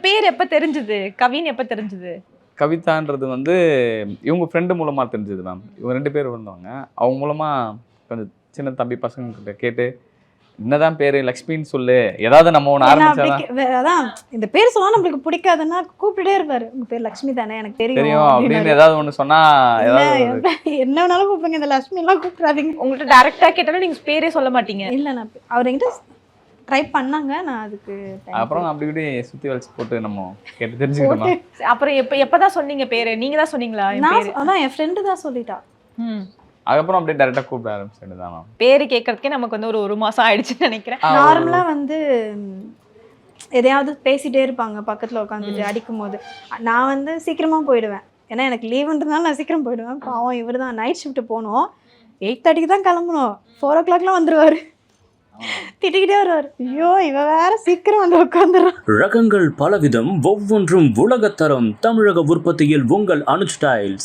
பேர் எப்ப தெரிஞ்சது? கவின் எப்ப தெரிஞ்சது? கவிதான்றது வந்து இவங்க ஃப்ரெண்டு மூலமா தெரிஞ்சது மேம். இவங்க 2 பேர் வந்தாங்க. அவங்க மூலமா கொஞ்சம் சின்ன தம்பி பசங்க கிட்ட கேட்டு என்னதான் பேரு லக்ஷ்மின்னு சொல்லு, ஏதாவது நம்ம ஒன்று ஆரம்பிச்சாதான் அதான் இந்த பேர் சொன்னா நம்மளுக்கு பிடிக்காதுன்னா கூப்பிட்டுட்டே இருப்பாரு. உங்க பேர் லக்ஷ்மி தானே, எனக்கு தெரியும் அப்படின்னு ஏதாவது ஒன்று சொன்னா என்ன வேணாலும் கூப்பிடுங்க, இந்த லக்ஷ்மி எல்லாம் கூப்பிடாதீங்க. உங்கள்கிட்ட டைரக்டா கேட்டாலும் நீங்க பேரே சொல்ல மாட்டீங்க. இல்ல நான் அவர் என்கிட்ட ட்ரை பண்ணாங்க, நான் அதுக்கு அப்புறம் அப்படி இப்படி சுத்தி வளைச்சு போட்டு நம்ம கேட்டு தெரிஞ்சுக்கிட்டோம். அப்புறம் எப்பதான் சொன்னீங்க பேரு? நீங்க தான் சொன்னீங்களா? அதான் என் ஃப்ரெண்டு தான் சொல்லிட்டா. அதுக்கப்புறம் அப்படியே டைரக்டா கூப்பிட ஆரம்பிச்சிட்டு தான் மேம். பேரு கேட்கறதுக்கே நமக்கு வந்து ஒரு மாசம் ஆயிடுச்சுன்னு நினைக்கிறேன். நார்மலா வந்து எதையாவது பேசிட்டே இருப்பாங்க பக்கத்துல உட்காந்துட்டு அடிக்கும் போது. நான் வந்து சீக்கிரமா போயிடுவேன், ஏன்னா எனக்கு லீவுன்றதுனால நான் சீக்கிரம் போயிடுவேன். பாவம் இவர் தான் நைட் ஷிஃப்ட் போகணும், 8:30 தான் கிளம்பணும், 4 o'clockலாம் வந்துருவாரு, திட்டிக்கிட்டே வருவார். ஐயோ இவ வேற சீக்கிரம் வந்து உட்காந்துறான். ரகங்கள் பலவிதம், ஒவ்வொன்றும் உலகத்தரம். தமிழக உற்பத்தியில் உங்கள் அனுஜ் டைல்ஸ்.